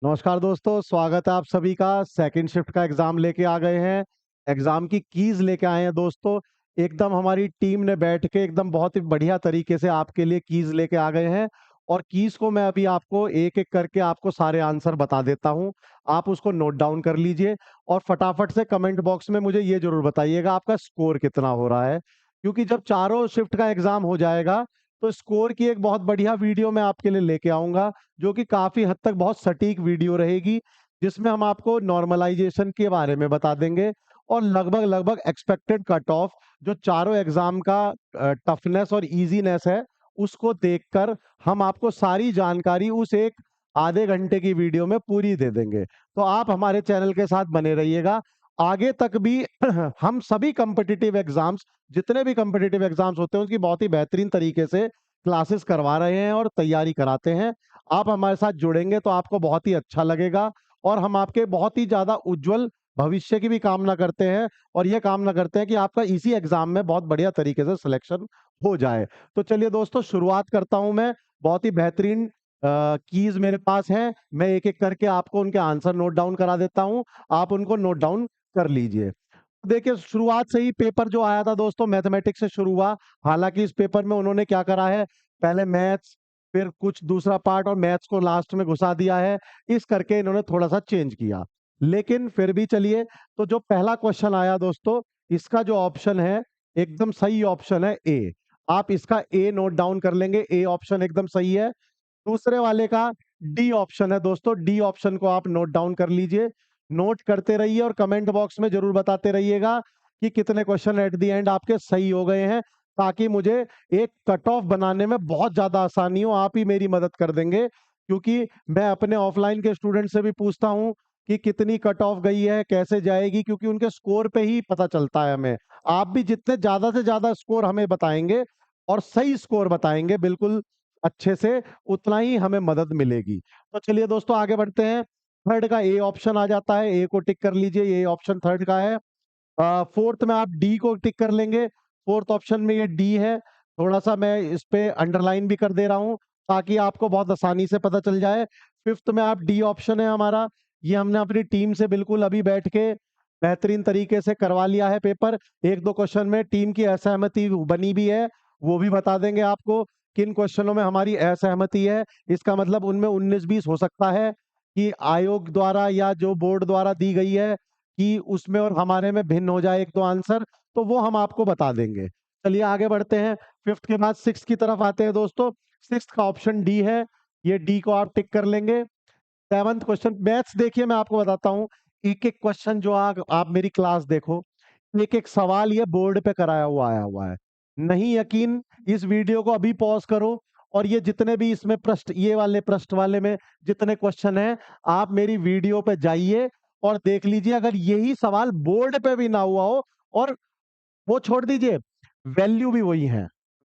नमस्कार दोस्तों, स्वागत है आप सभी का। सेकंड शिफ्ट का एग्जाम लेके आ गए हैं। एग्जाम की कीज लेके आए हैं दोस्तों। एकदम हमारी टीम ने बैठ के एकदम बहुत ही बढ़िया तरीके से आपके लिए कीज लेके आ गए हैं। और कीज को मैं अभी आपको एक एक करके आपको सारे आंसर बता देता हूं। आप उसको नोट डाउन कर लीजिए और फटाफट से कमेंट बॉक्स में मुझे ये जरूर बताइएगा आपका स्कोर कितना हो रहा है, क्योंकि जब चारों शिफ्ट का एग्जाम हो जाएगा तो स्कोर की एक बहुत बढ़िया वीडियो मैं आपके लिए लेके आऊंगा, जो कि काफी हद तक बहुत सटीक वीडियो रहेगी, जिसमें हम आपको नॉर्मलाइजेशन के बारे में बता देंगे और लगभग लगभग एक्सपेक्टेड कट ऑफ जो चारों एग्जाम का टफनेस और इजीनेस है उसको देखकर हम आपको सारी जानकारी उस एक आधे घंटे की वीडियो में पूरी दे देंगे। तो आप हमारे चैनल के साथ बने रहिएगा। आगे तक भी हम सभी कॉम्पिटिटिव एग्जाम्स, जितने भी कॉम्पिटिटिव एग्जाम्स होते हैं, उसकी बहुत ही बेहतरीन तरीके से क्लासेस करवा रहे हैं और तैयारी कराते हैं। आप हमारे साथ जुड़ेंगे तो आपको बहुत ही अच्छा लगेगा और हम आपके बहुत ही ज्यादा उज्जवल भविष्य की भी कामना करते हैं और यह कामना करते हैं कि आपका इसी एग्जाम में बहुत बढ़िया तरीके से सिलेक्शन हो जाए। तो चलिए दोस्तों, शुरुआत करता हूं मैं। बहुत ही बेहतरीन कीज मेरे पास हैं। मैं एक एक करके आपको उनके आंसर नोट डाउन करा देता हूं, आप उनको नोट डाउन कर लीजिए। देखिए, शुरुआत से ही पेपर जो आया था दोस्तों, मैथमेटिक्स से शुरू हुआ। हालांकि इस पेपर में उन्होंने क्या करा है, पहले मैथ्स, फिर कुछ दूसरा पार्ट और मैथ्स को लास्ट में घुसा दिया है। इस करके इन्होंने थोड़ा सा चेंज किया, लेकिन फिर भी चलिए। तो जो पहला क्वेश्चन आया दोस्तों, इसका जो ऑप्शन है एकदम सही ऑप्शन है ए। आप इसका ए नोट डाउन कर लेंगे, ए ऑप्शन एकदम सही है। दूसरे वाले का डी ऑप्शन है दोस्तों, डी ऑप्शन को आप नोट डाउन कर लीजिए। नोट करते रहिए और कमेंट बॉक्स में जरूर बताते रहिएगा कि कितने क्वेश्चन एट द एंड आपके सही हो गए हैं, ताकि मुझे एक कट ऑफ बनाने में बहुत ज्यादा आसानी हो। आप ही मेरी मदद कर देंगे, क्योंकि मैं अपने ऑफलाइन के स्टूडेंट से भी पूछता हूं कि कितनी कट ऑफ गई है, कैसे जाएगी, क्योंकि उनके स्कोर पे ही पता चलता है हमें। आप भी जितने ज्यादा से ज्यादा स्कोर हमें बताएंगे और सही स्कोर बताएंगे बिल्कुल अच्छे से, उतना ही हमें मदद मिलेगी। तो चलिए दोस्तों, आगे बढ़ते हैं। थर्ड का ए ऑप्शन आ जाता है, ए को टिक कर लीजिए, ये ऑप्शन थर्ड का है। फोर्थ में आप डी को टिक कर लेंगे, फोर्थ ऑप्शन में ये डी है। थोड़ा सा मैं इस पे अंडरलाइन भी कर दे रहा हूं, ताकि आपको बहुत आसानी से पता चल जाए। फिफ्थ में आप डी ऑप्शन है हमारा, ये हमने अपनी टीम से बिल्कुल अभी बैठ के बेहतरीन तरीके से करवा लिया है पेपर। एक दो क्वेश्चन में टीम की असहमति बनी भी है, वो भी बता देंगे आपको किन क्वेश्चनों में हमारी असहमति है। इसका मतलब उनमें 19-20 हो सकता है कि आयोग द्वारा या जो बोर्ड द्वारा दी गई है कि उसमें और हमारे में भिन्न हो जाए एक दो आंसर, तो वो हम आपको बता देंगे। चलिए आगे बढ़ते हैं। फिफ्थ के बाद सिक्स की तरफ आते हैं दोस्तों। सिक्स का ऑप्शन डी है, ये डी को आप टिक कर लेंगे। सेवंथ क्वेश्चन मैथ्स, देखिए मैं आपको बताता हूँ। एक एक क्वेश्चन जो आप मेरी क्लास देखो, एक एक सवाल ये बोर्ड पे कराया हुआ आया हुआ है। नहीं यकीन, इस वीडियो को अभी पॉज करो और ये जितने भी इसमें पृष्ठ, ये वाले पृष्ठ वाले में जितने क्वेश्चन हैं, आप मेरी वीडियो पे जाइए और देख लीजिए। अगर यही सवाल बोर्ड पे भी ना हुआ हो, और वो छोड़ दीजिए, वैल्यू भी वही है,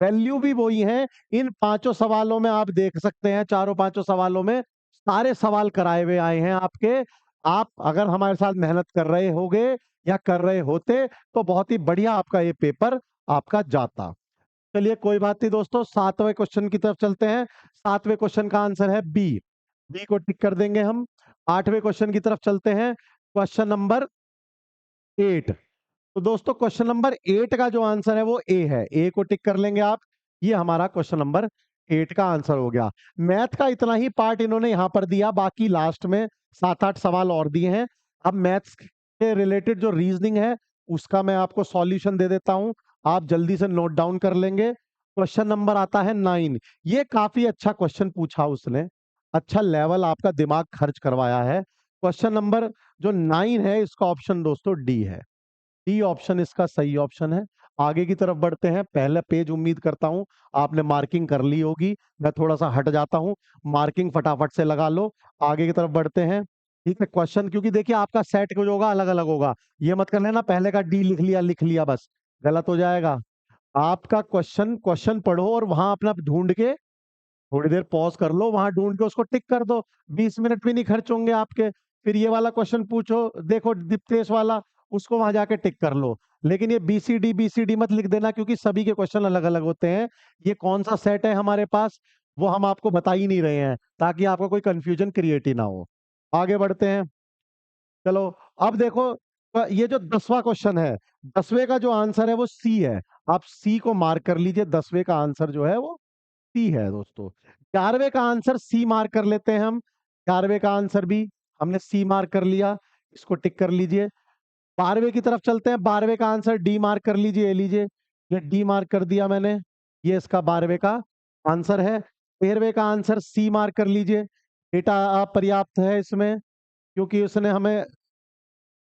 वैल्यू भी वही है। इन पांचों सवालों में आप देख सकते हैं, चारों पांचों सवालों में सारे सवाल कराए हुए आए हैं आपके। आप अगर हमारे साथ मेहनत कर रहे होगे या कर रहे होते, तो बहुत ही बढ़िया आपका ये पेपर आपका जाता। चलिए कोई बात नहीं दोस्तों, सातवें क्वेश्चन की तरफ चलते हैं। सातवें क्वेश्चन का आंसर है बी, बी को टिक कर देंगे हम। आठवें क्वेश्चन की तरफ चलते हैं, क्वेश्चन नंबर 8। तो दोस्तों क्वेश्चन नंबर 8 का जो आंसर है वो ए है, ए को टिक कर लेंगे आप। ये हमारा क्वेश्चन नंबर 8 का आंसर हो गया। मैथ का इतना ही पार्ट इन्होंने यहां पर दिया, बाकी लास्ट में 7-8 सवाल और दिए हैं। अब मैथ्स के रिलेटेड जो रीजनिंग है उसका मैं आपको सॉल्यूशन दे देता हूं, आप जल्दी से नोट डाउन कर लेंगे। क्वेश्चन नंबर आता है 9। ये काफी अच्छा क्वेश्चन पूछा उसने, अच्छा लेवल आपका दिमाग खर्च करवाया है। क्वेश्चन नंबर जो 9 है, इसका ऑप्शन दोस्तों डी है। डी ऑप्शन इसका सही ऑप्शन है। आगे की तरफ बढ़ते हैं। पहला पेज उम्मीद करता हूं आपने मार्किंग कर ली होगी, मैं थोड़ा सा हट जाता हूं, मार्किंग फटाफट से लगा लो। आगे की तरफ बढ़ते हैं। ठीक है, क्वेश्चन क्योंकि देखिए आपका सेट जो होगा अलग अलग होगा, ये मत कर लेना पहले का डी लिख लिया बस, गलत हो जाएगा। आपका क्वेश्चन क्वेश्चन पढ़ो और वहां अपना ढूंढ के थोड़ी देर पॉज कर लो, वहां ढूंढ के उसको टिक कर दो। 20 मिनट भी नहीं खर्च होंगे आपके। फिर ये वाला क्वेश्चन पूछो, देखो दीप्तेश वाला, उसको वहां जाके टिक कर लो। लेकिन ये बीसीडी मत लिख देना, क्योंकि सभी के क्वेश्चन अलग अलग होते हैं। ये कौन सा सेट है हमारे पास वो हम आपको बता ही नहीं रहे हैं, ताकि आपको कोई कंफ्यूजन क्रिएट ही ना हो। आगे बढ़ते हैं। चलो, अब देखो, ये जो 10वां क्वेश्चन है, 10वें का जो आंसर है वो सी है। आप सी को मार्क कर लीजिए, 10वें का आंसर जो है वो सी है दोस्तों। 11वें का आंसर सी मार्क कर लेते हैं हम। 11वें का आंसर भी हमने सी मार्क कर लिया, इसको टिक कर लीजिए। 12वें की तरफ चलते हैं। 12वें का आंसर डी मार्क कर लीजिए, ये लीजिए, ये डी मार्क कर दिया मैंने, ये इसका 12वें का आंसर है। 13वें का आंसर सी मार्क कर लीजिए। डेटा अपर्याप्त है इसमें, क्योंकि उसने हमें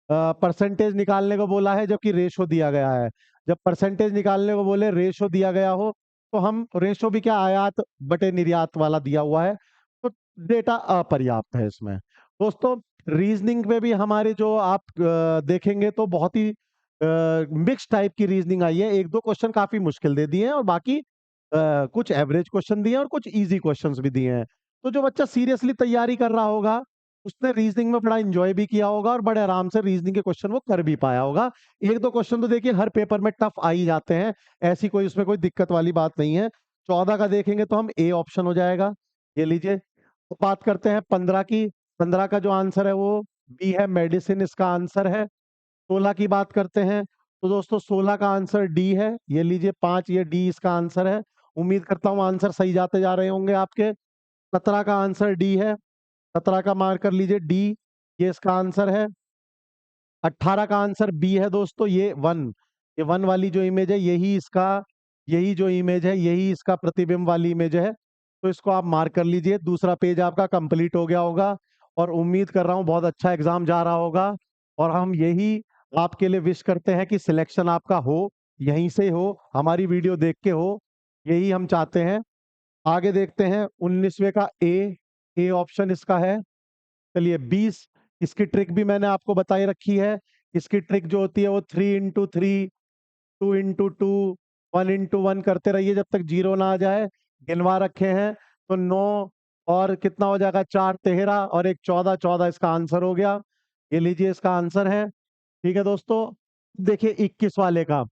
परसेंटेज निकालने को बोला है, जबकि रेशो दिया गया है। जब परसेंटेज निकालने को बोले, रेशो दिया गया हो, तो हम रेशो भी क्या, आयात बटे निर्यात वाला दिया हुआ है, तो डेटा अपर्याप्त है इसमें। दोस्तों, रीजनिंग में भी हमारे जो आप देखेंगे तो बहुत ही मिक्स टाइप की रीजनिंग आई है। एक दो क्वेश्चन काफी मुश्किल दे दिए हैं, और बाकी कुछ एवरेज क्वेश्चन दिए हैं और कुछ इजी क्वेश्चंस भी दिए हैं। तो जो बच्चा सीरियसली तैयारी कर रहा होगा, उसने रीजनिंग में बड़ा एंजॉय भी किया होगा और बड़े आराम से रीजनिंग के क्वेश्चन वो कर भी पाया होगा। एक दो क्वेश्चन तो देखिए हर पेपर में टफ आ ही जाते हैं, ऐसी कोई उसमें कोई दिक्कत वाली बात नहीं है। 14 का देखेंगे तो हम ए ऑप्शन हो जाएगा, ये लीजिए। तो बात करते हैं 15 की। 15 का जो आंसर है वो बी है, मेडिसिन इसका आंसर है। 16 की बात करते हैं तो दोस्तों 16 का आंसर डी है, ये लीजिए 5, ये डी इसका आंसर है। उम्मीद करता हूँ आंसर सही जाते जा रहे होंगे आपके। 17 का आंसर डी है, 17 का मार्क कर लीजिए, डी, ये इसका आंसर है। 18 का आंसर बी है दोस्तों, ये वन, ये वन वाली जो इमेज है, यही इसका, यही जो इमेज है, यही इसका प्रतिबिंब वाली इमेज है। तो इसको आप मार्क कर लीजिए। दूसरा पेज आपका कंप्लीट हो गया होगा, और उम्मीद कर रहा हूँ बहुत अच्छा एग्जाम जा रहा होगा। और हम यही आपके लिए विश करते हैं कि सिलेक्शन आपका हो, यहीं से हो, हमारी वीडियो देख के हो, यही हम चाहते हैं। आगे देखते हैं 19वें का ए ऑप्शन इसका है। चलिए 20, इसकी ट्रिक भी मैंने आपको बताई रखी है। इसकी ट्रिक जो होती है वो 3 into 3, 2 into 2, 1 into 1 करते रहिए जब तक जीरो ना आ जाए। गिनवा रखे हैं, तो 9 और कितना हो जाएगा, 4 13 और एक 14, 14 इसका आंसर हो गया। ये लीजिए इसका आंसर है। ठीक है दोस्तों, देखिए 21 वाले का,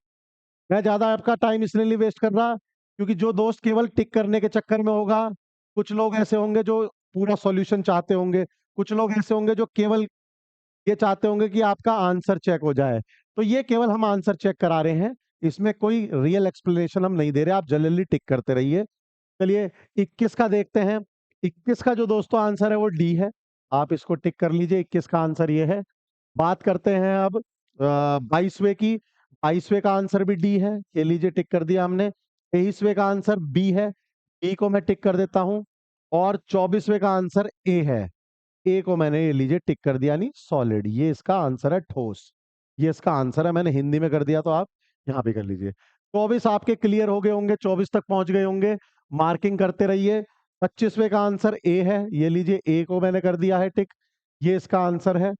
मैं ज्यादा आपका टाइम इसलिए नहीं वेस्ट कर रहा, क्योंकि जो दोस्त केवल टिक करने के चक्कर में होगा, कुछ लोग ऐसे होंगे जो पूरा सॉल्यूशन चाहते होंगे, कुछ लोग ऐसे होंगे जो केवल ये चाहते होंगे कि आपका आंसर चेक हो जाए। तो ये केवल हम आंसर चेक करा रहे हैं, इसमें कोई रियल एक्सप्लेनेशन हम नहीं दे रहे, आप जनरली टिक करते रहिए। चलिए 21 का देखते हैं। 21 का जो दोस्तों आंसर है वो डी है, आप इसको टिक कर लीजिए, 21 का आंसर ये है। बात करते हैं अब 22वें की। 22वें का आंसर भी डी है, ये लीजिए टिक कर दिया हमने। 23वें का आंसर बी है, बी को मैं टिक कर देता हूं। और 24वें का आंसर ए है, ए को मैंने ये लीजिए टिक कर दिया, नहीं सॉलिड, ये इसका आंसर है, ठोस, ये इसका आंसर है। मैंने हिंदी में कर दिया तो आप यहाँ पे कर लीजिए। 24 आपके क्लियर हो गए होंगे, 24 तक पहुंच गए होंगे, मार्किंग करते रहिए। 25वें का आंसर ए है, ये लीजिए ए को मैंने कर दिया है टिक, ये इसका आंसर है।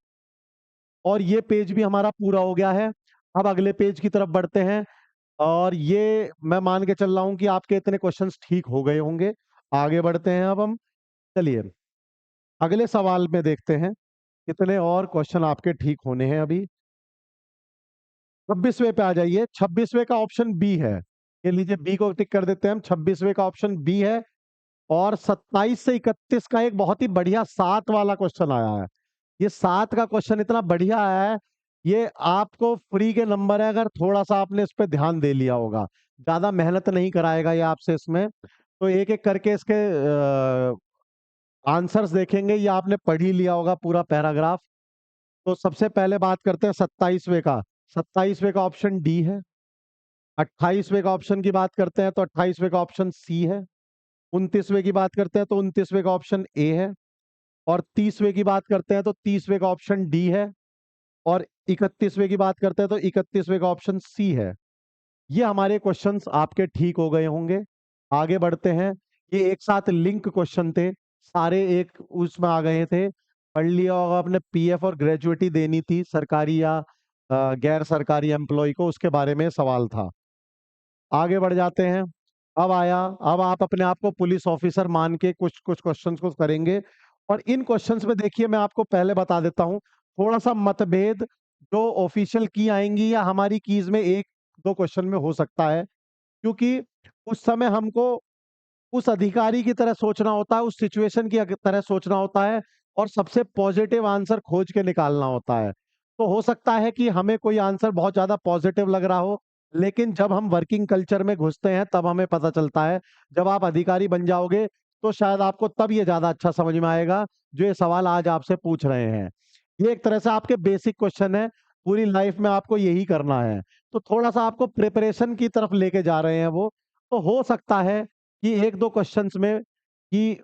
और ये पेज भी हमारा पूरा हो गया है। अब अगले पेज की तरफ बढ़ते हैं, और ये मैं मान के चल रहा हूं कि आपके इतने क्वेश्चंस ठीक हो गए होंगे। आगे बढ़ते हैं अब हम। चलिए अगले सवाल में देखते हैं कितने और क्वेश्चन आपके ठीक होने हैं अभी। 26वें पे आ जाइए। 26वें का ऑप्शन बी है, ये लीजिए बी को टिक कर देते हैं हम। 26वें का ऑप्शन बी है। और 27 से 31 का एक बहुत ही बढ़िया 7 वाला क्वेश्चन आया है। ये 7 का क्वेश्चन इतना बढ़िया आया है, ये आपको फ्री के नंबर है, अगर थोड़ा सा आपने इस पे ध्यान दे लिया होगा। ज्यादा मेहनत नहीं कराएगा ये आपसे इसमें। तो एक एक करके इसके आंसर्स देखेंगे, ये आपने पढ़ ही लिया होगा पूरा पैराग्राफ। तो सबसे पहले बात करते हैं 27वें का। 27वें का ऑप्शन डी है। 28वें का ऑप्शन की बात करते हैं तो 28वें का ऑप्शन सी है। 29वें की बात करते हैं तो 29वें का ऑप्शन ए है। और 30वें की बात करते हैं तो 30वें का ऑप्शन डी है। और 31वें की बात करते हैं तो 31वें का ऑप्शन सी है। ये हमारे क्वेश्चंस आपके ठीक हो गए होंगे। आगे बढ़ते हैं। ये एक साथ लिंक क्वेश्चन थे, सारे एक उसमें आ गए थे। पढ़ लिया होगा आपने, पीएफ और ग्रेजुएटी देनी थी सरकारी या गैर सरकारी एम्प्लॉय को, उसके बारे में सवाल था। आगे बढ़ जाते हैं। अब आया, अब आप अपने आप को पुलिस ऑफिसर मान के कुछ कुछ क्वेश्चंस को करेंगे। और इन क्वेश्चंस में देखिए, मैं आपको पहले बता देता हूं, थोड़ा सा मतभेद जो ऑफिशियल की आएंगी या हमारी कीज में एक दो क्वेश्चन में हो सकता है, क्योंकि उस समय हमको उस अधिकारी की तरह सोचना होता है, उस सिचुएशन की तरह सोचना होता है और सबसे पॉजिटिव आंसर खोज के निकालना होता है। तो हो सकता है कि हमें कोई आंसर बहुत ज़्यादा पॉजिटिव लग रहा हो, लेकिन जब हम वर्किंग कल्चर में घुसते हैं तब हमें पता चलता है। जब आप अधिकारी बन जाओगे तो शायद आपको तब ये ज़्यादा अच्छा समझ में आएगा, जो ये सवाल आज आपसे पूछ रहे हैं। ये एक तरह से आपके बेसिक क्वेश्चन है, पूरी लाइफ में आपको यही करना है। तो थोड़ा-सा आपको प्रिपरेशन की तरफ लेके जा रहे हैं वो। तो हो सकता है कि 1-2 क्वेश्चंस में कि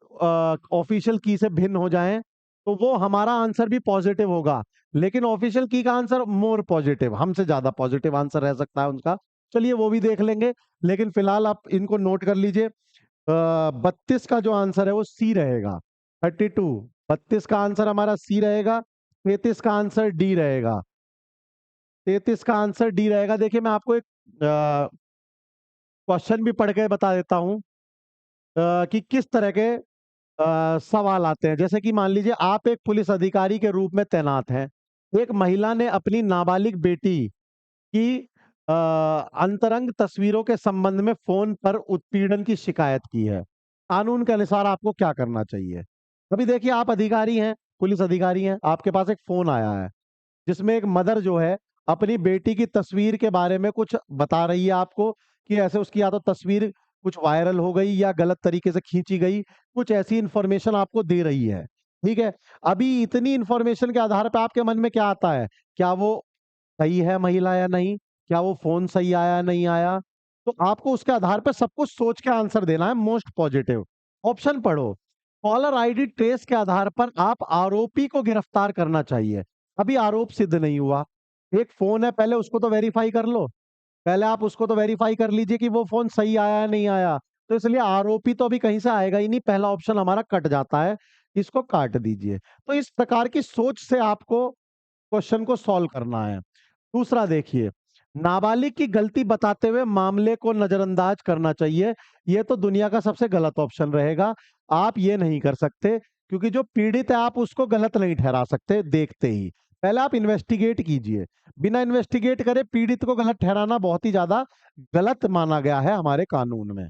ऑफिशियल की से भिन्न हो जाएँ, तो वो हमारा आंसर भी पॉजिटिव होगा। लेकिन ऑफिशियल की का आंसर मोर पॉजिटिव, हमसे ज़्यादा पॉजिटिव आंसर रह सकता है उनका। चलिए वो भी देख लेंगे, लेकिन फिलहाल आप इनको नोट कर लीजिए। 32 का जो आंसर है वो सी रहेगा। 32, 32 का आंसर हमारा सी रहेगा। 33 का आंसर डी रहेगा। 33 का आंसर डी रहेगा। देखिए मैं आपको एक क्वेश्चन भी पढ़ के बता देता हूँ कि किस तरह के सवाल आते हैं। जैसे कि मान लीजिए आप एक पुलिस अधिकारी के रूप में तैनात हैं। एक महिला ने अपनी नाबालिग बेटी की अंतरंग तस्वीरों के संबंध में फ़ोन पर उत्पीड़न की शिकायत की है। कानून के अनुसार आपको क्या करना चाहिए? अभी देखिए आप अधिकारी हैं, पुलिस अधिकारी हैं, आपके पास एक फ़ोन आया है, जिसमें एक मदर जो है अपनी बेटी की तस्वीर के बारे में कुछ बता रही है आपको कि ऐसे उसकी या तो तस्वीर कुछ वायरल हो गई या गलत तरीके से खींची गई, कुछ ऐसी इन्फॉर्मेशन आपको दे रही है। ठीक है? अभी इतनी इन्फॉर्मेशन के आधार पे आपके मन में क्या आता है? क्या वो सही है महिला या नहीं? क्या वो फ़ोन सही आया या नहीं आया? तो आपको उसके आधार पे सब कुछ सोच के आंसर देना है मोस्ट पॉजिटिव। ऑप्शन पढ़ो। कॉलर आईडी ट्रेस के आधार पर आप आरोपी को गिरफ्तार करना चाहिए। अभी आरोप सिद्ध नहीं हुआ। एक फ़ोन है पहले उसको तो वेरीफ़ाई कर लो। पहले आप उसको तो वेरीफ़ाई कर लीजिए कि वो फ़ोन सही आया या नहीं आया। तो इसलिए आरोपी तो अभी कहीं से आएगा ही नहीं, पहला ऑप्शन हमारा कट जाता है। इसको काट दीजिए। तो इस प्रकार की सोच से आपको क्वेश्चन को सॉल्व करना है। दूसरा देखिए, नाबालिग की गलती बताते हुए मामले को नज़रअंदाज करना चाहिए। ये तो दुनिया का सबसे गलत ऑप्शन रहेगा। आप ये नहीं कर सकते क्योंकि जो पीड़ित है आप उसको गलत नहीं ठहरा सकते देखते ही। पहले आप इन्वेस्टिगेट कीजिए। बिना इन्वेस्टिगेट करे पीड़ित को गलत ठहराना बहुत ही ज़्यादा गलत माना गया है हमारे कानून में।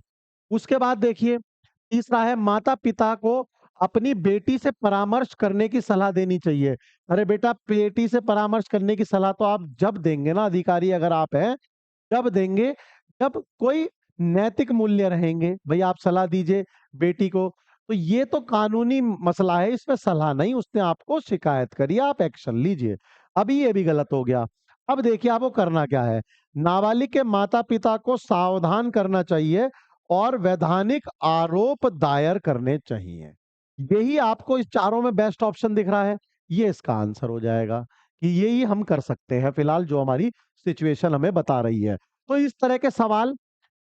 उसके बाद देखिए, तीसरा है माता-पिता को अपनी बेटी से परामर्श करने की सलाह देनी चाहिए। अरे बेटा, बेटी से परामर्श करने की सलाह तो आप जब देंगे ना, अधिकारी अगर आप हैं, जब देंगे जब कोई नैतिक मूल्य रहेंगे। भई आप सलाह दीजिए बेटी को, तो ये तो कानूनी मसला है, इसमें सलाह नहीं, उसने आपको शिकायत करी, आप एक्शन लीजिए। अभी ये भी गलत हो गया। अब देखिए आपको करना क्या है, नाबालिग के माता-पिता को सावधान करना चाहिए और वैधानिक आरोप दायर करने चाहिए। यही आपको इस चारों में बेस्ट ऑप्शन दिख रहा है, ये इसका आंसर हो जाएगा कि यही हम कर सकते हैं फिलहाल जो हमारी सिचुएशन हमें बता रही है। तो इस तरह के सवाल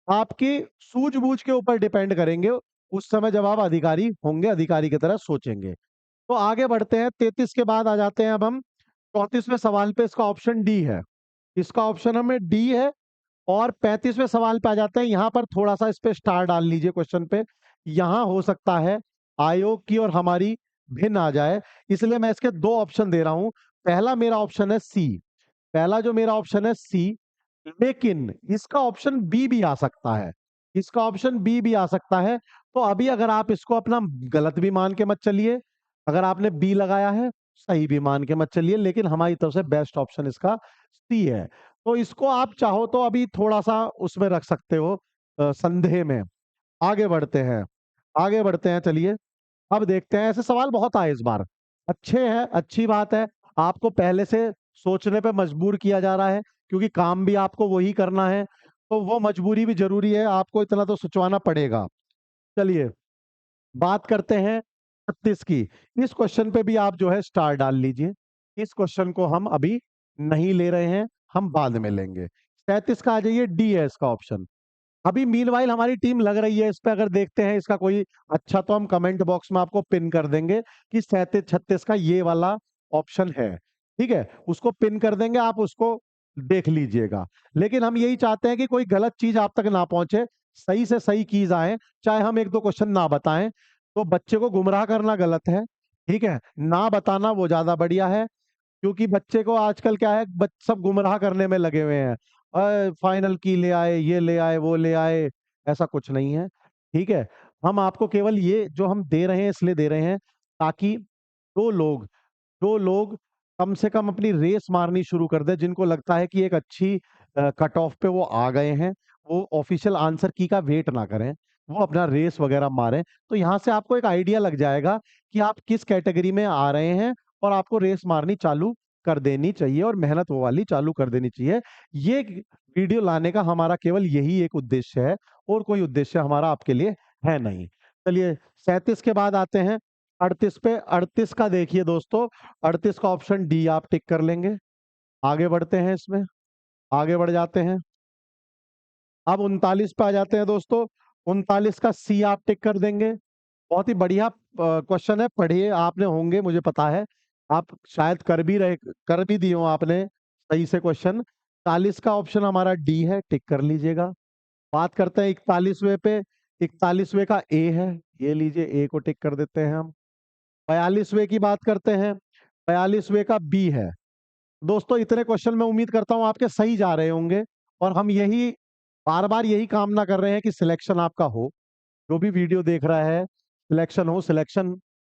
आपकी सूझबूझ के ऊपर डिपेंड करेंगे, उस समय जब आप अधिकारी होंगे, अधिकारी की तरह सोचेंगे। तो आगे बढ़ते हैं, 33 के बाद आ जाते हैं अब हम 34वें सवाल पे, इसका ऑप्शन डी है। इसका ऑप्शन हमें डी है और 35वें सवाल पे आ जाते हैं। यहाँ पर थोड़ा-सा इस पे स्टार डाल लीजिए क्वेश्चन पे। यहाँ हो सकता है आयोग की और हमारी भिन्न आ जाए, इसलिए मैं इसके 2 ऑप्शन दे रहा हूँ। पहला मेरा ऑप्शन है सी, पहला जो मेरा ऑप्शन है सी, लेकिन इसका ऑप्शन बी भी आ सकता है। इसका ऑप्शन बी भी आ सकता है। तो अभी अगर आप इसको अपना गलत भी मान के मत चलिए, अगर आपने बी लगाया है, सही भी मान के मत चलिए, लेकिन हमारी तरफ से बेस्ट ऑप्शन इसका सी है। तो इसको आप चाहो तो अभी थोड़ा-सा उसमें रख सकते हो संदेह में। आगे बढ़ते हैं, आगे बढ़ते हैं चलिए। अब देखते हैं, ऐसे सवाल बहुत आए इस बार। अच्छे हैं, अच्छी बात है। आपको पहले से सोचने पे मजबूर किया जा रहा है क्योंकि काम भी आपको वही करना है, तो वो मजबूरी भी ज़रूरी है, आपको इतना तो सोचवाना पड़ेगा। चलिए, बात करते हैं 36 की। इस क्वेश्चन पे भी आप जो है स्टार डाल लीजिए। इस क्वेश्चन को हम अभी नहीं ले रहे हैं, हम बाद में लेंगे। 37 का आ जाइए, डी है इसका ऑप्शन। अभी मीनवाइल हमारी टीम लग रही है इस पे, अगर देखते हैं इसका कोई अच्छा तो हम कमेंट बॉक्स में आपको पिन कर देंगे कि 37-36 का ये वाला ऑप्शन है। ठीक है? उसको पिन कर देंगे, आप उसको देख लीजिएगा। लेकिन हम यही चाहते हैं कि कोई गलत चीज़ आप तक ना पहुँचे, सही से सही कीज़ आएँ, चाहे हम 1-2 क्वेश्चन ना बताएँ। तो बच्चे को गुमराह करना गलत है, ठीक है? ना बताना वो ज़्यादा बढ़िया है। क्योंकि बच्चे को आजकल क्या है, सब गुमराह करने में लगे हुए हैं। फाइनल की ले आए, ये ले आए, वो ले आए, ऐसा कुछ नहीं है। ठीक है? हम आपको केवल ये जो हम दे रहे हैं इसलिए दे रहे हैं ताकि जो लोग कम से कम अपनी रेस मारनी शुरू कर दे, जिनको लगता है कि एक अच्छी कट ऑफ पे वो आ गए हैं, वो ऑफिशियल आंसर की का वेट ना करें, वो अपना रेस वगैरह मारें। तो यहाँ से आपको एक आइडिया लग जाएगा कि आप किस कैटेगरी में आ रहे हैं और आपको रेस मारनी चालू कर देनी चाहिए और मेहनत वो वाली चालू कर देनी चाहिए। ये वीडियो लाने का हमारा केवल यही एक उद्देश्य है और कोई उद्देश्य हमारा आपके लिए है नहीं। चलिए 37 के बाद आते हैं 38 पे। 38 का देखिए दोस्तों, 38 का ऑप्शन डी आप टिक कर लेंगे। आगे बढ़ते हैं, इसमें आगे बढ़ जाते हैं। अब 39 पे आ जाते हैं दोस्तों। 39 का सी आप टिक कर देंगे। बहुत ही बढ़िया क्वेश्चन है, पढ़िए, आपने होंगे मुझे पता है, आप शायद कर भी दिए हो आपने सही से क्वेश्चन। 40 का ऑप्शन हमारा डी है, टिक कर लीजिएगा। बात करते हैं 41वें पे। 41वें का ए है, ये लीजिए, ए को टिक कर देते हैं हम। 42वें की बात करते हैं। 42वें का बी है। दोस्तों इतने क्वेश्चन मैं उम्मीद करता हूं आपके सही जा रहे होंगे और हम यही बार बार यही कामना कर रहे हैं कि सिलेक्शन आपका हो। जो भी वीडियो देख रहा है, सिलेक्शन हो। सिलेक्शन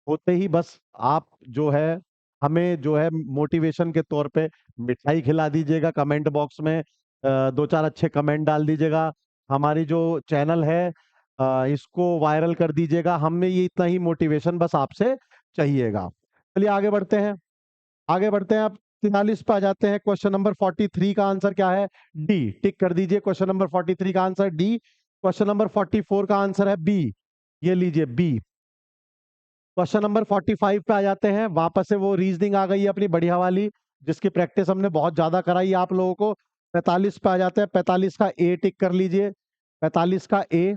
होते ही बस आप जो है हमें जो है मोटिवेशन के तौर पे मिठाई खिला दीजिएगा, कमेंट बॉक्स में दो चार अच्छे कमेंट डाल दीजिएगा, हमारी जो चैनल है इसको वायरल कर दीजिएगा। हमें ये इतना ही मोटिवेशन बस आपसे चाहिएगा। चलिए आगे बढ़ते हैं, आगे बढ़ते हैं। आप 43 पे आ जाते हैं। क्वेश्चन नंबर 43 का आंसर क्या है? डी, टिक कर दीजिए। क्वेश्चन नंबर 43 का आंसर डी। क्वेश्चन नंबर 44 का आंसर है बी, ये लीजिए बी। क्वेश्चन नंबर 45 पे आ जाते हैं। वापस से वो रीजनिंग आ गई है अपनी बढ़िया वाली, जिसकी प्रैक्टिस हमने बहुत ज्यादा कराई आप लोगों को। 45 पे आ जाते हैं। 45 का ए टिक कर लीजिए, 45 का ए।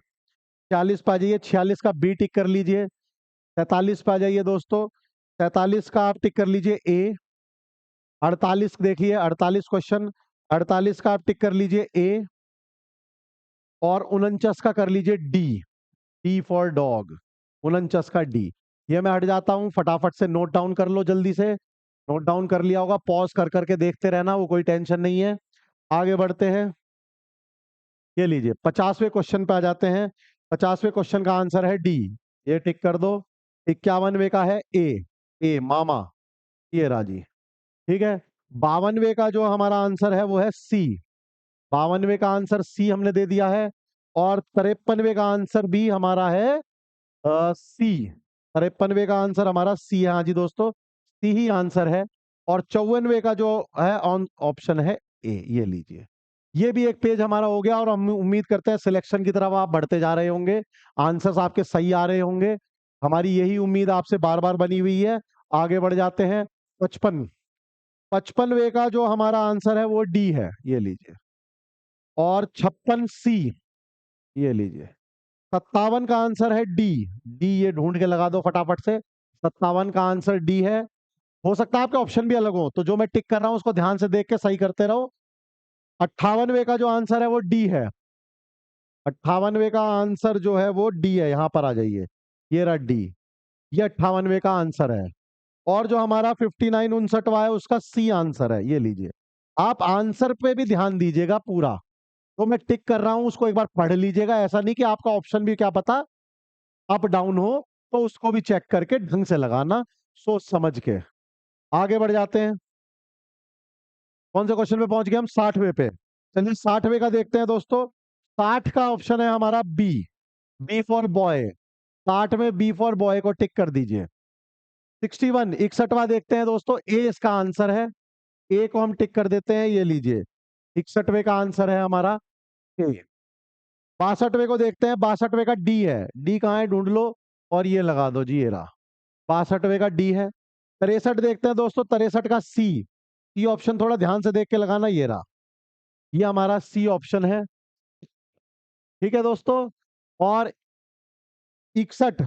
46 पे आ जाइए, 46 का बी टिक कर लीजिए। 47 पे आ जाइए दोस्तों, 47 का आप टिक कर लीजिए ए। 48 देखिए, 48 क्वेश्चन, 48 का आप टिक कर लीजिए ए। और 49 का कर लीजिए डी, डी फॉर डॉग। 49 का डी। ये मैं हट जाता हूं, फटाफट से नोट डाउन कर लो, जल्दी से नोट डाउन कर लिया होगा, पॉज कर करके देखते रहना, वो कोई टेंशन नहीं है। आगे बढ़ते हैं। ये लीजिए 50वें क्वेश्चन पे आ जाते हैं। 50वें क्वेश्चन का आंसर है डी, ये टिक कर दो। 51वें का है ए, ए मामा, ये राजी, ठीक है। 52वें का जो हमारा आंसर है वो है सी, 52वें का आंसर सी हमने दे दिया है। और 53वें का आंसर भी हमारा है सी, 53वें का आंसर हमारा सी है। हाँ जी दोस्तों, सी ही आंसर है। और 54वें का जो है ऑन ऑप्शन है ए, ये लीजिए। ये भी एक पेज हमारा हो गया और हम उम्मीद करते हैं सिलेक्शन की तरफ आप बढ़ते जा रहे होंगे, आंसर्स आपके सही आ रहे होंगे। हमारी यही उम्मीद आपसे बार बार बनी हुई है। आगे बढ़ जाते हैं। 55वें का जो हमारा आंसर है वो डी है, ये लीजिए। और 56 सी, ये लीजिए। 57 का आंसर है डी, डी ये ढूंढ के लगा दो फटाफट से। 57 का आंसर डी है। हो सकता है आपके ऑप्शन भी अलग हो, तो जो मैं टिक कर रहा हूं उसको ध्यान से देख के सही करते रहो। 58वें का जो आंसर है वो डी है। 58वें का आंसर जो है वो डी है, यहां पर आ जाइए, ये रहा डी, ये 58वें का आंसर है। और जो हमारा 59 59वां है उसका सी आंसर है, ये लीजिए। आप आंसर पे भी ध्यान दीजिएगा पूरा, तो मैं टिक कर रहा हूं उसको एक बार पढ़ लीजिएगा। ऐसा नहीं कि आपका ऑप्शन भी क्या पता अप डाउन हो, तो उसको भी चेक करके ढंग से लगाना, सोच समझ के। आगे बढ़ जाते हैं। कौन से क्वेश्चन पे पहुंच गए हम? 60वें पे। चलिए 60वें का देखते हैं दोस्तों। 60 का ऑप्शन है हमारा बी, बी फॉर बॉय। 60 में बी फॉर बॉय को टिक कर दीजिए। 61 61वां देखते हैं दोस्तों, ए इसका आंसर है, ए को हम टिक कर देते हैं, ये लीजिए। 61वें का आंसर है हमारा ए। 62वें को देखते हैं। 62वें का डी है, डी कहाँ है ढूंढ लो और ये लगा दो जी, ये रहा। 62वें का डी है। 63 देखते हैं दोस्तों, 63 का सी, सी ऑप्शन थोड़ा ध्यान से देख के लगाना, ये रहा, ये हमारा सी ऑप्शन है, ठीक है दोस्तों। और 61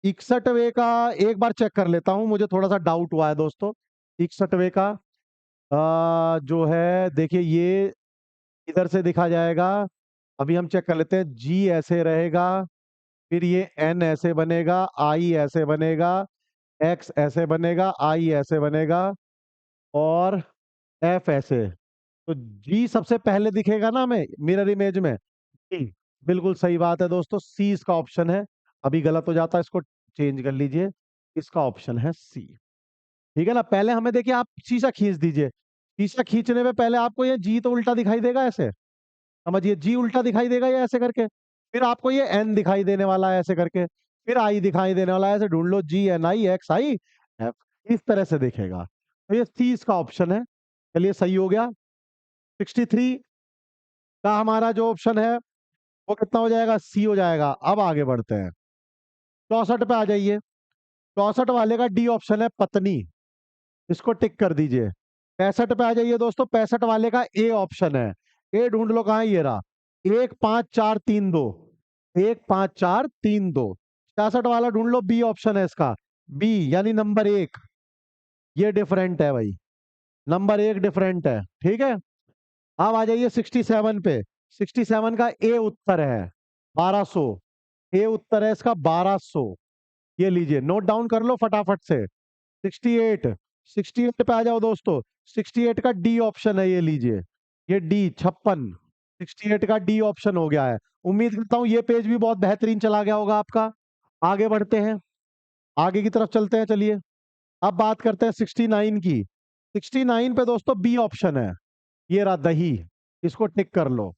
61वें का एक बार चेक कर लेता हूं, मुझे थोड़ा सा डाउट हुआ है दोस्तों। 61वें का जो है देखिए, ये इधर से दिखा जाएगा, अभी हम चेक कर लेते हैं। जी ऐसे रहेगा, फिर ये एन ऐसे बनेगा, आई ऐसे बनेगा, एक्स ऐसे बनेगा, आई ऐसे बनेगा, और एफ ऐसे। तो जी सबसे पहले दिखेगा ना हमें मिरर इमेज में, जी बिल्कुल सही बात है दोस्तों, सी इसका ऑप्शन है। अभी गलत हो जाता है, इसको चेंज कर लीजिए, इसका ऑप्शन है सी। ठीक है ना। पहले हमें देखिए, आप शीशा खींच दीजिए। शीशा खींचने में पहले आपको ये जी तो उल्टा दिखाई देगा ऐसे, समझिए, जी उल्टा दिखाई देगा ये ऐसे करके। फिर आपको ये एन दिखाई देने वाला है ऐसे करके। फिर आई दिखाई देने वाला है, ऐसे ढूंढ लो, G N I X I F, इस तरह से दिखेगा। तो ये सी इसका ऑप्शन है। चलिए सही हो गया। 63 का हमारा जो ऑप्शन है वो कितना हो जाएगा, सी हो जाएगा। अब आगे बढ़ते हैं, 64 पे आ जाइए। 64 वाले का डी ऑप्शन है पत्नी, इसको टिक कर दीजिए। 65 पे आ जाइए दोस्तों, 65 वाले का ए ऑप्शन है। ए ढूंढ लो, कहाँ है, ये रहा, 15432, 15432। 66 वाला ढूंढ लो, बी ऑप्शन है इसका, बी यानी नंबर एक। ये डिफरेंट है भाई, नंबर एक डिफरेंट है। ठीक है। अब आ जाइए 67 पे। 67 का ए उत्तर है 1200। ए उत्तर है इसका 1200। ये लीजिए, नोट डाउन कर लो फटाफट से। 68, 68 पे आ जाओ दोस्तों। 68 का डी ऑप्शन है, ये लीजिए, ये डी 56। 68 का डी ऑप्शन हो गया है। उम्मीद करता हूं ये पेज भी बहुत बेहतरीन चला गया होगा आपका। आगे बढ़ते हैं, आगे की तरफ चलते हैं। चलिए अब बात करते हैं 69 की। 69 पे दोस्तों बी ऑप्शन है, ये रहा दही, इसको टिक कर लो।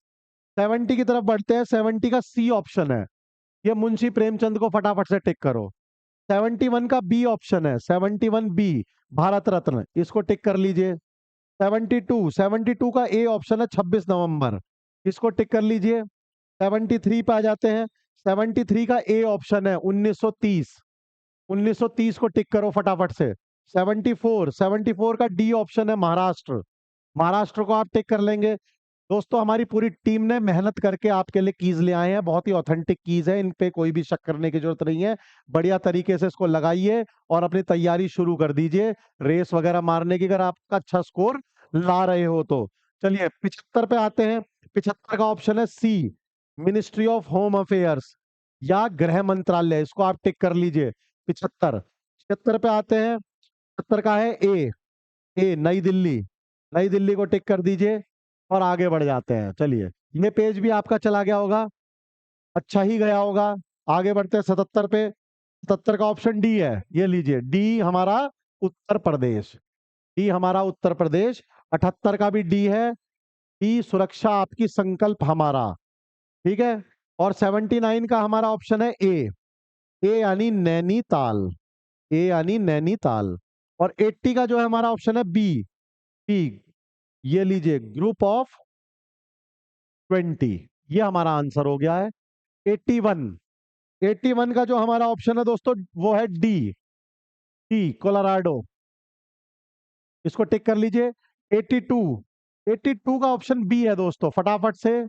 70 की तरफ बढ़ते हैं। 70 का सी ऑप्शन है, ये मुंशी प्रेमचंद को फटाफट से टिक करो। 71 का बी ऑप्शन है, 71 बी, भारत रत्न, इसको टिक कर लीजिए। 72, 72 का ए ऑप्शन है, 26 नवंबर, इसको टिक कर लीजिए। 73 पे आ जाते हैं। 73 का ए ऑप्शन है 1930, 1930 को टिक करो फटाफट से। 74, 74 का डी ऑप्शन है महाराष्ट्र, महाराष्ट्र को आप टिक कर लेंगे। दोस्तों हमारी पूरी टीम ने मेहनत करके आपके लिए कीज ले आए हैं, बहुत ही ऑथेंटिक कीज है, इन पे कोई भी शक करने की जरूरत नहीं है। बढ़िया तरीके से इसको लगाइए और अपनी तैयारी शुरू कर दीजिए रेस वगैरह मारने की, अगर आपका अच्छा स्कोर ला रहे हो तो। चलिए 75 पे आते हैं। 75 का ऑप्शन है सी, मिनिस्ट्री ऑफ होम अफेयर्स या गृह मंत्रालय, इसको आप टिक कर लीजिए। 75, 76 पे आते हैं। 76 का है ए नई दिल्ली, नई दिल्ली को टिक कर दीजिए और आगे बढ़ जाते हैं। चलिए ये पेज भी आपका चला गया होगा, अच्छा ही गया होगा। आगे बढ़ते हैं 77 पे। 77 का ऑप्शन डी है, ये लीजिए, डी हमारा उत्तर प्रदेश, डी हमारा उत्तर प्रदेश। 78 का भी डी है, डी सुरक्षा आपकी संकल्प हमारा। ठीक है। और 79 का हमारा ऑप्शन है ए यानी नैनीताल, ए यानी नैनीताल। और 80 का जो है हमारा ऑप्शन है बी, ये लीजिए, ग्रुप ऑफ 20, ये हमारा आंसर हो गया है। 81, 81 का जो हमारा ऑप्शन है दोस्तों वो है डी कोलोराडो, इसको टिक कर लीजिए। 82, 82 का ऑप्शन बी है दोस्तों, फटाफट से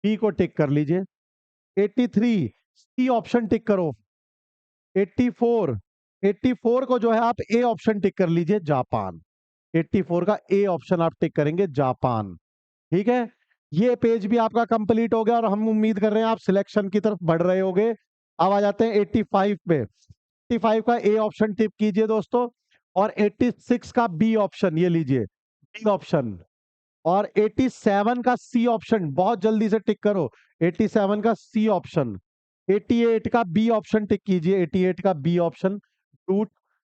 बी को टिक कर लीजिए। 83 सी ऑप्शन टिक करो। 84, 84 को जो है आप ए ऑप्शन टिक कर लीजिए, जापान। 84 का ए ऑप्शन आप टिक करेंगे, जापान। ठीक है। ये पेज भी आपका कंप्लीट हो गया और हम उम्मीद कर रहे हैं आप सिलेक्शन की तरफ बढ़ रहे होगे। अब आ जाते हैं 85 पे। 85 का ए ऑप्शन टिक कीजिए दोस्तों। और 86 का बी ऑप्शन, ये लीजिए, बी ऑप्शन। और 87 का सी ऑप्शन, बहुत जल्दी से टिक करो। 87 का सी ऑप्शन। 88 का बी ऑप्शन टिक कीजिए, 88 का बी ऑप्शन, टूट,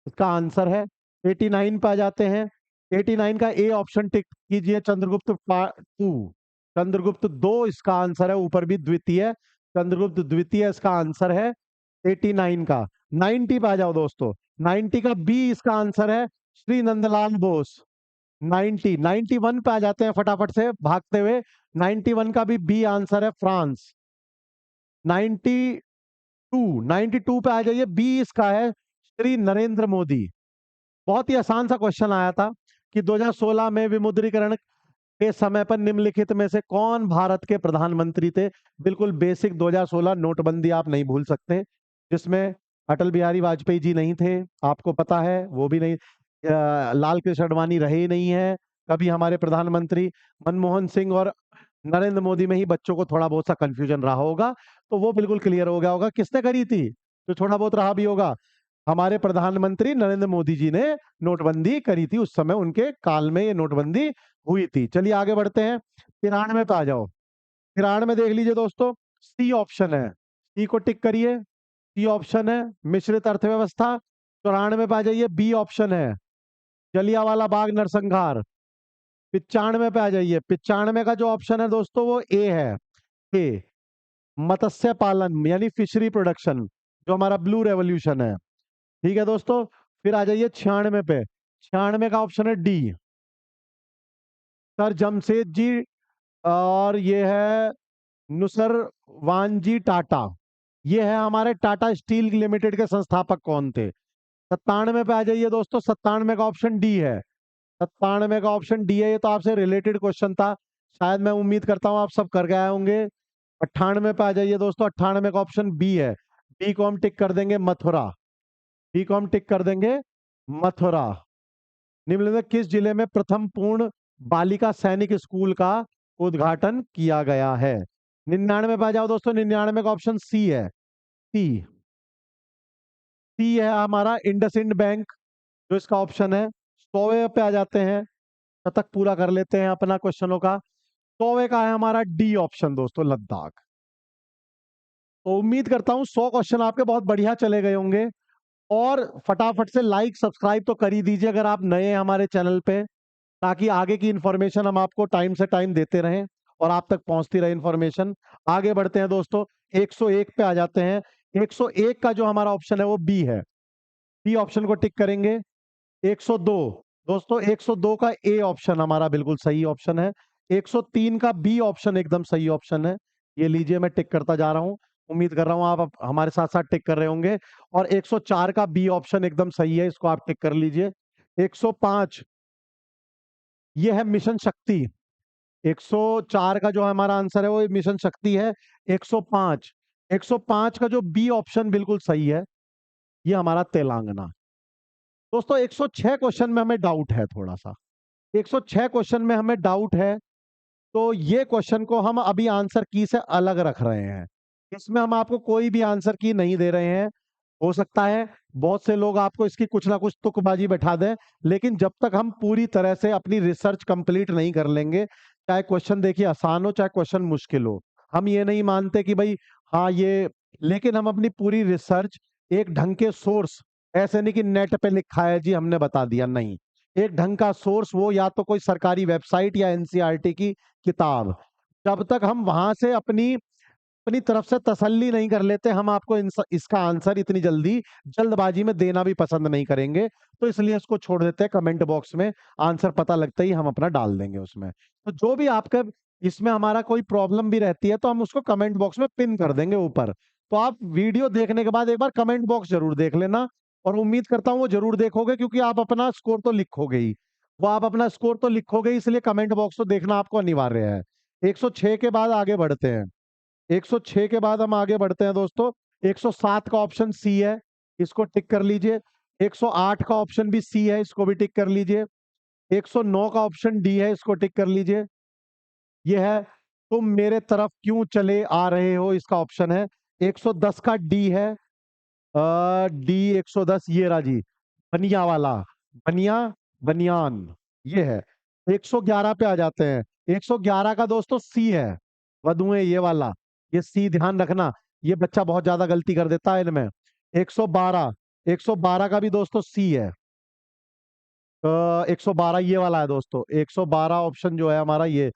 इसका आंसर है। 89 पे आ जाते हैं। 89 का ए ऑप्शन टिक कीजिए, चंद्रगुप्त टू, चंद्रगुप्त दो इसका आंसर है, ऊपर भी द्वितीय, चंद्रगुप्त द्वितीय इसका आंसर है 89 का। 90 पे आ जाओ दोस्तों। 90 का बी इसका आंसर है, श्री नंदलाल बोस। 90, 91 पे आ जाते हैं फटाफट से भागते हुए। 91 का भी बी आंसर है, फ्रांस। 92, 92 पे आ जाइए, बी इसका है, श्री नरेंद्र मोदी। बहुत ही आसान सा क्वेश्चन आया था कि 2016 में विमुद्रीकरण के समय पर निम्नलिखित में से कौन भारत के प्रधानमंत्री थे। बिल्कुल बेसिक 2016 नोटबंदी आप नहीं भूल सकते, जिसमें अटल बिहारी वाजपेयी जी नहीं थे, आपको पता है, वो भी नहीं, लाल कृष्ण आडवाणी रहे ही नहीं है कभी हमारे प्रधानमंत्री। मनमोहन सिंह और नरेंद्र मोदी में ही बच्चों को थोड़ा बहुत सा कंफ्यूजन रहा होगा, तो वो बिल्कुल क्लियर हो गया होगा किसने करी थी, तो थोड़ा बहुत रहा भी होगा। हमारे प्रधानमंत्री नरेंद्र मोदी जी ने नोटबंदी करी थी, उस समय उनके काल में ये नोटबंदी हुई थी। चलिए आगे बढ़ते हैं। 93 पे आ जाओ। 93 में देख लीजिए दोस्तों, सी ऑप्शन है, सी को टिक करिए। सी ऑप्शन है, मिश्रित अर्थव्यवस्था। 94 पे आ जाइए, बी ऑप्शन है, जलियांवाला बाग नरसंहार। 95 पे आ जाइए, 95 का जो ऑप्शन है दोस्तों वो ए है, ए, मत्स्य पालन यानी फिशरी प्रोडक्शन, जो हमारा ब्लू रेवोल्यूशन है। ठीक है दोस्तों, फिर आ जाइए 96 पे, 96 का ऑप्शन है डी, सर जमशेद जी, और ये है नुसर वानजी टाटा। ये है हमारे टाटा स्टील लिमिटेड के संस्थापक कौन थे। 97 पे आ जाइए दोस्तों, 97 का ऑप्शन डी है, 97 का ऑप्शन डी है। ये तो आपसे रिलेटेड क्वेश्चन था, शायद मैं उम्मीद करता हूँ आप सब कर गए होंगे। 98 पे आ जाइए दोस्तों, 98 का ऑप्शन बी है, बी को हम टिक कर देंगे, मथुरा। बी को हम टिक कर देंगे, मथुरा। निम्नलिखित किस जिले में प्रथम पूर्ण बालिका सैनिक स्कूल का उद्घाटन किया गया है। 99 पे आ जाओ दोस्तों, 99 का ऑप्शन सी है, सी, सी है हमारा इंडसइंड बैंक, जो इसका ऑप्शन है। 100वें पे आ जाते हैं, शतक पूरा कर लेते हैं अपना क्वेश्चनों का। 100वें का है हमारा डी ऑप्शन दोस्तों, लद्दाख। तो उम्मीद करता हूं 100 क्वेश्चन आपके बहुत बढ़िया चले गए होंगे। और फटाफट से लाइक सब्सक्राइब तो कर ही दीजिए अगर आप नए हैं हमारे चैनल पे, ताकि आगे की इंफॉर्मेशन हम आपको टाइम से टाइम देते रहें और आप तक पहुंचती रहे इंफॉर्मेशन। आगे बढ़ते हैं दोस्तों, 101 पे आ जाते हैं। 101 का जो हमारा ऑप्शन है वो बी है, बी ऑप्शन को टिक करेंगे। 102 दोस्तों, 102 का ए ऑप्शन हमारा बिल्कुल सही ऑप्शन है। 103 का बी ऑप्शन एकदम सही ऑप्शन है। ये लीजिए, मैं टिक करता जा रहा हूं, उम्मीद कर रहा हूं आप हमारे साथ साथ टिक कर रहे होंगे। और 104 का बी ऑप्शन एकदम सही है, इसको आप टिक कर लीजिए। 105 ये है मिशन शक्ति। 104 का जो हमारा आंसर है वो मिशन शक्ति है। 105, 105 का जो बी ऑप्शन बिल्कुल सही है, ये हमारा तेलंगाना। दोस्तों 106 क्वेश्चन में हमें डाउट है थोड़ा सा, 106 क्वेश्चन में हमें डाउट है। तो ये क्वेश्चन को हम अभी आंसर की से अलग रख रहे हैं, इसमें हम आपको कोई भी आंसर की नहीं दे रहे हैं। हो सकता है बहुत से लोग आपको इसकी कुछ ना कुछ तुकबाजी बैठा दें, लेकिन जब तक हम पूरी तरह से अपनी रिसर्च कंप्लीट नहीं कर लेंगे, चाहे क्वेश्चन देखिए आसान हो चाहे क्वेश्चन मुश्किल हो, हम ये नहीं मानते कि भाई हाँ ये, लेकिन हम अपनी पूरी रिसर्च एक ढंग के सोर्स, ऐसे नहीं कि नेट पे लिखा है जी हमने बता दिया, नहीं, एक ढंग का सोर्स, वो या तो कोई सरकारी वेबसाइट या एनसीईआरटी की किताब। जब तक हम वहां से अपनी अपनी तरफ से तसल्ली नहीं कर लेते, हम आपको इसका आंसर इतनी जल्दी जल्दबाजी में देना भी पसंद नहीं करेंगे। तो इसलिए इसको छोड़ देते हैं, कमेंट बॉक्स में आंसर पता लगता ही हम अपना डाल देंगे उसमें। तो जो भी आपके इसमें हमारा कोई प्रॉब्लम भी रहती है तो हम उसको कमेंट बॉक्स में पिन कर देंगे ऊपर। तो आप वीडियो देखने के बाद एक बार कमेंट बॉक्स जरूर देख लेना, और उम्मीद करता हूँ वो जरूर देखोगे, क्योंकि आप अपना स्कोर तो लिखोगे ही, वो आप अपना स्कोर तो लिखोगे ही, इसलिए कमेंट बॉक्स तो देखना आपको अनिवार्य है। 106 के बाद आगे बढ़ते हैं, 106 के बाद हम आगे बढ़ते हैं दोस्तों। 107 का ऑप्शन सी है, इसको टिक कर लीजिए। 108 का ऑप्शन भी सी है, इसको भी टिक कर लीजिए। 109 का ऑप्शन डी है, इसको टिक कर लीजिए। यह है तुम मेरे तरफ क्यों चले आ रहे हो, इसका ऑप्शन है। 110 का डी है, डी 110 ये राजी, बनिया वाला, बनिया, बनियान, ये है। 111 पे आ जाते हैं, 111 का दोस्तों सी है, वधुएं ये वाला, ये सी ध्यान रखना, ये बच्चा बहुत ज्यादा गलती कर देता है इनमें। 112, 112 का भी दोस्तों सी है, 112 ये वाला है दोस्तों। 112 ऑप्शन जो है हमारा ये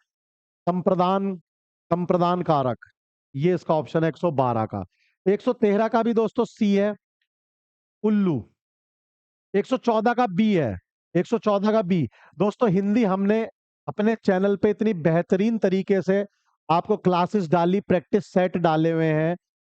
संप्रदान, संप्रदान कारक, ये इसका ऑप्शन है 112 का। 113 का भी दोस्तों सी है, उल्लू। 114 का बी है, 114 का बी। दोस्तों हिंदी हमने अपने चैनल पे इतनी बेहतरीन तरीके से आपको क्लासेस डाली, प्रैक्टिस सेट डाले हुए हैं,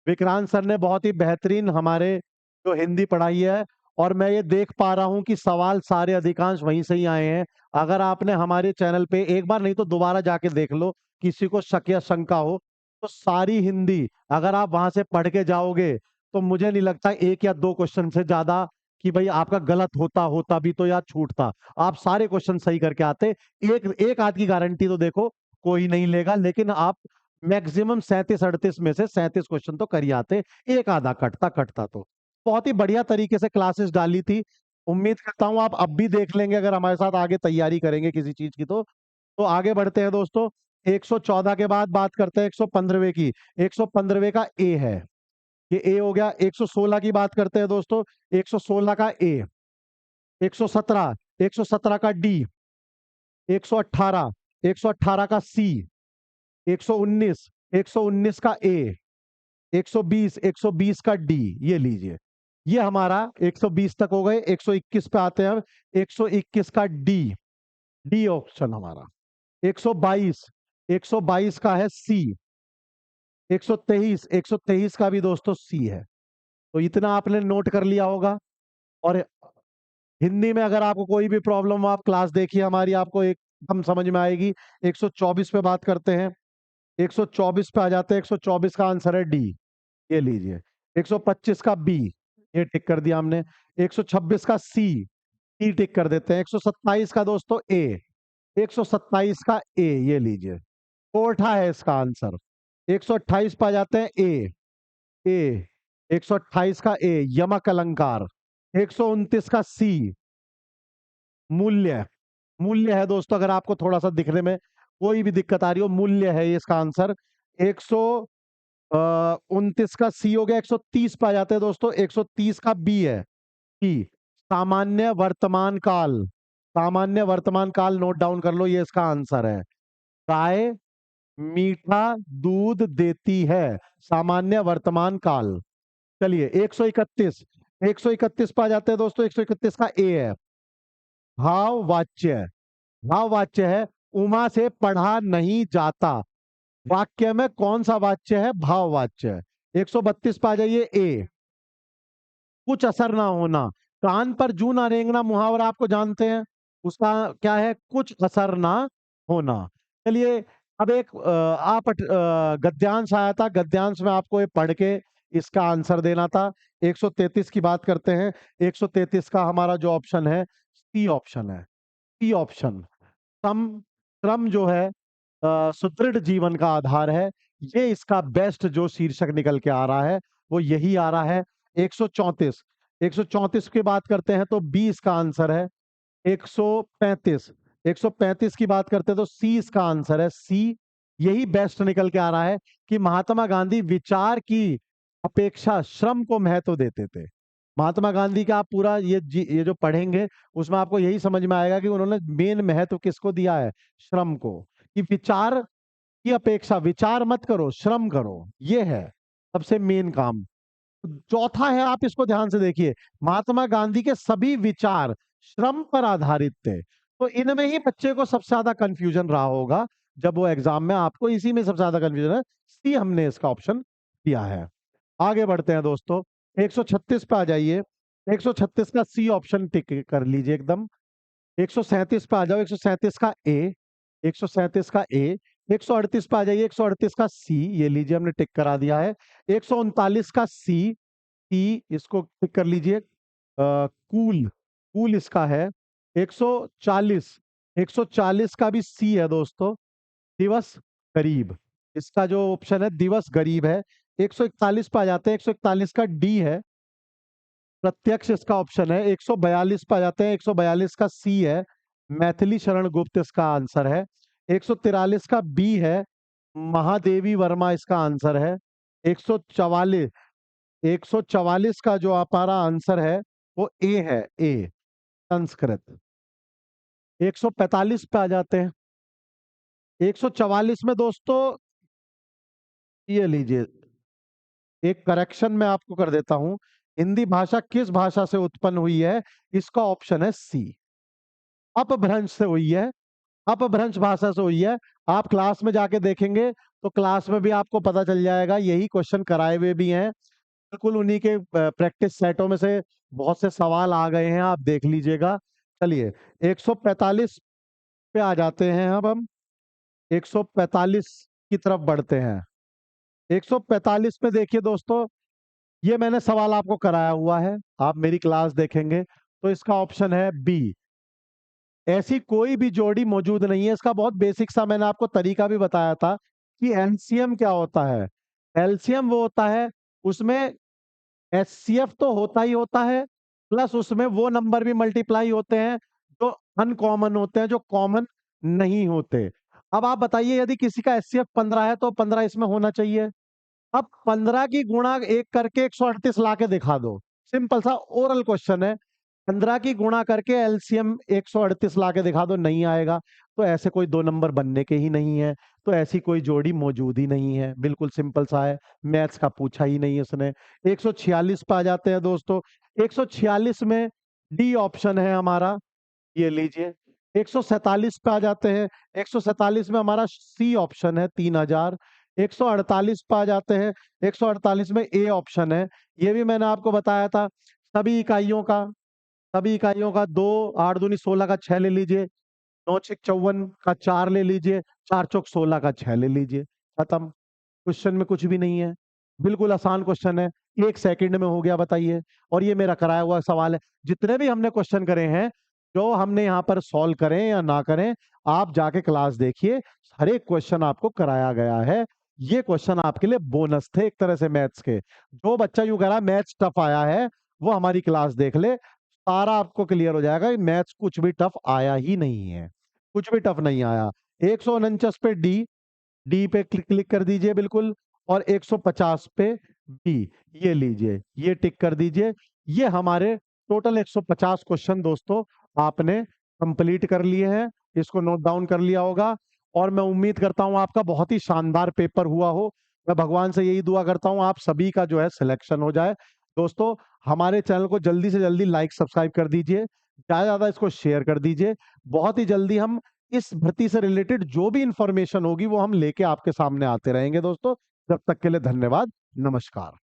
विक्रांत सर ने बहुत ही बेहतरीन हमारे जो हिंदी पढ़ाई है। और मैं ये देख पा रहा हूं कि सवाल सारे अधिकांश वहीं से ही आए हैं। अगर आपने हमारे चैनल पे एक बार नहीं तो दोबारा जाके देख लो, किसी को शक या शंका हो, तो सारी हिंदी अगर आप वहां से पढ़ के जाओगे, तो मुझे नहीं लगता एक या दो क्वेश्चन से ज्यादा कि भाई आपका गलत होता होता भी तो या छूटता, आप सारे क्वेश्चन सही करके आते। एक एक आध की गारंटी तो देखो कोई नहीं लेगा, लेकिन आप मैक्सिमम 37-38 में से 37 क्वेश्चन तो कर ही आते, एक आधा कटता कटता तो। बहुत ही बढ़िया तरीके से क्लासेस डाली थी, उम्मीद करता हूं आप अब भी देख लेंगे अगर हमारे साथ आगे तैयारी करेंगे किसी चीज की तो आगे बढ़ते हैं दोस्तों। 114 के बाद बात करते हैं 115वें की। 115वें का ए है, ये ए हो गया। 116 की बात करते हैं दोस्तों, 116 का ए, 117, 117 का डी, 118, 118 का सी, 119, 119 का ए, 120, 120 का डी। ये लीजिए, ये हमारा 120 तक हो गए। 121 पे आते हैं अब। 121 का डी, डी ऑप्शन हमारा। 122, 122 का है सी, 123, 123 का भी दोस्तों सी है। तो इतना आपने नोट कर लिया होगा। और हिंदी में अगर आपको कोई भी प्रॉब्लम हो, आप क्लास देखिए हमारी, आपको एकदम समझ में आएगी। 124 पे बात करते हैं। 124 पे आ जाते हैं। 124 का आंसर है डी, ये लीजिए। 125 का बी, ये टिक कर दिया हमने। 126 का सी, टी टिक कर देते हैं। 127 का दोस्तों ए, 127 का ए, ये लीजिए। कोठा है इसका आंसर। 128 पे आ जाते हैं ए, ए, 128 का ए, यमक अलंकार। 129 का सी, मूल्य, मूल्य है दोस्तों। अगर आपको थोड़ा सा दिखने में कोई भी दिक्कत आ रही हो, मूल्य है ये इसका आंसर। 129 का सी हो गया। 130 पे आ जाते हैं दोस्तों। 130 का बी है, टी, सामान्य वर्तमान काल। सामान्य वर्तमान काल नोट डाउन कर लो, ये इसका आंसर है। गाय मीठा दूध देती है, सामान्य वर्तमान काल। चलिए 131, 131 पे आ जाते हैं दोस्तों। 131 का ए है, भाववाच्य। भाववाच्य है, उमा से पढ़ा नहीं जाता। वाक्य में कौन सा वाच्य है? भाववाच्य है। 132 पे आ जाइए ए, कुछ असर ना होना। कान पर जू ना रेंगना मुहावरा आपको जानते हैं, उसका क्या है? कुछ असर ना होना। चलिए अब एक गद्यांश आया था, गद्यांश में आपको ये पढ़ के इसका आंसर देना था। 133 की बात करते हैं। 133 का हमारा जो ऑप्शन है, सी ऑप्शन है। C option. श्रम, श्रम जो है सुदृढ़ जीवन का आधार है। ये इसका बेस्ट जो शीर्षक निकल के आ रहा है वो यही आ रहा है। 134, 134 की बात करते हैं तो बी इसका आंसर है। 135, 135 की बात करते हैं तो सी इसका आंसर है। सी यही बेस्ट निकल के आ रहा है कि महात्मा गांधी विचार की अपेक्षा श्रम को महत्व देते थे। महात्मा गांधी का आप पूरा ये जो पढ़ेंगे उसमें आपको यही समझ में आएगा कि उन्होंने मेन महत्व किसको दिया है? श्रम को। कि विचार की अपेक्षा, विचार मत करो, श्रम करो, ये है सबसे मेन काम। चौथा है, आप इसको ध्यान से देखिए, महात्मा गांधी के सभी विचार श्रम पर आधारित थे। तो इनमें ही बच्चे को सबसे ज्यादा कंफ्यूजन रहा होगा जब वो एग्जाम में, आपको इसी में सबसे ज्यादा कंफ्यूजन है। सी हमने इसका ऑप्शन दिया है। आगे बढ़ते हैं दोस्तों, 136 पे आ जाइए। 136 का सी ऑप्शन टिक कर लीजिए एकदम। 137 पे आ जाओ। 137 का ए, 137 का ए। 138 पे आ जाइए। 138 का सी, ये लीजिए हमने टिक करा दिया है। 139 का सी, सी इसको टिक कर लीजिए। कूल, कूल इसका है। 140, 140 का भी सी है दोस्तों। दिवस गरीब, इसका जो ऑप्शन है दिवस गरीब है। 141 पे आ जाते हैं। 141 का डी है, प्रत्यक्ष इसका ऑप्शन है। 142 पे आ जाते हैं। 142 का सी है, मैथिली शरण गुप्त इसका आंसर है। 143 का बी है, महादेवी वर्मा इसका आंसर है। 144, 144 का जो हमारा आंसर है वो ए है, ए, संस्कृत। 145 पे आ जाते हैं। 144 में दोस्तों ये लीजिए, एक करेक्शन मैं आपको कर देता हूं। हिंदी भाषा किस भाषा से उत्पन्न हुई है? इसका ऑप्शन है सी, अपभ्रंश से हुई है। अपभ्रंश भाषा से हुई है। आप क्लास में जाके देखेंगे तो क्लास में भी आपको पता चल जाएगा, यही क्वेश्चन कराए हुए भी हैं। बिल्कुल उन्हीं के प्रैक्टिस सेटों में से बहुत से सवाल आ गए हैं, आप देख लीजिएगा। चलिए 145 पे आ जाते हैं अब हम। 145 की तरफ बढ़ते हैं। 145 में देखिए दोस्तों, ये मैंने सवाल आपको कराया हुआ है, आप मेरी क्लास देखेंगे तो इसका ऑप्शन है बी, ऐसी कोई भी जोड़ी मौजूद नहीं है। इसका बहुत बेसिक सा मैंने आपको तरीका भी बताया था कि एलसीएम क्या होता है। एलसीएम वो होता है, उसमें एचसीएफ तो होता ही होता है, प्लस उसमें वो नंबर भी मल्टीप्लाई होते हैं जो अनकॉमन होते हैं, जो कॉमन नहीं होते। अब आप बताइए, यदि किसी का एचसीएफ 15 है तो 15 इसमें होना चाहिए। अब 15 की गुणा 1 करके 138 लाके दिखा दो। सिंपल सा ओरल क्वेश्चन है। 15 की गुणा करके एलसीएम 138 लाके दिखा दो, नहीं आएगा। तो ऐसे कोई 2 नंबर बनने के ही नहीं है। तो ऐसी कोई जोड़ी मौजूद ही नहीं है। बिल्कुल सिंपल सा है। मैथ्स का पूछा ही नहीं उसने। 146 पे आ जाते हैं दोस्तों। 146 में डी ऑप्शन है हमारा, ये लीजिए। 147 पे आ जाते हैं। 147 में हमारा सी ऑप्शन है 3000। 148 पे आ जाते हैं। 148 में ए ऑप्शन है। ये भी मैंने आपको बताया था। सभी इकाइयों का 2 8 दूनी 16 का 6 ले लीजिए। 9 छक 54 का 4 ले लीजिए। 4 चौक 16 का 6 ले लीजिए। खत्म। क्वेश्चन में कुछ भी नहीं है। बिल्कुल आसान क्वेश्चन है। 1 सेकंड में हो गया, बताइए। और ये मेरा कराया हुआ सवाल है। जितने भी हमने क्वेश्चन करे हैं, जो हमने यहाँ पर सॉल्व करें या ना करें, आप जाके क्लास देखिए। हर एक क्वेश्चन आपको कराया गया है। ये क्वेश्चन आपके लिए बोनस थे एक तरह से मैथ्स के। जो बच्चा यूं कह रहा मैथ्स टफ आया है, वो हमारी क्लास देख ले। सारा आपको क्लियर हो जाएगा। मैथ्स कुछ भी टफ आया ही नहीं है। कुछ भी टफ नहीं आया। 149 पे डी, डी पे क्लिक कर दीजिए बिल्कुल। और 150 पे बी, ये लीजिए, ये टिक कर दीजिए। ये हमारे टोटल 150 क्वेश्चन दोस्तों आपने कंप्लीट कर लिए हैं। इसको नोट डाउन कर लिया होगा। और मैं उम्मीद करता हूं आपका बहुत ही शानदार पेपर हुआ हो। मैं भगवान से यही दुआ करता हूं आप सभी का जो है सिलेक्शन हो जाए। दोस्तों, हमारे चैनल को जल्दी से जल्दी लाइक सब्सक्राइब कर दीजिए। ज्यादा ज्यादा इसको शेयर कर दीजिए। बहुत ही जल्दी हम इस भर्ती से रिलेटेड जो भी इंफॉर्मेशन होगी वो हम लेके आपके सामने आते रहेंगे दोस्तों। तब तक के लिए धन्यवाद। नमस्कार।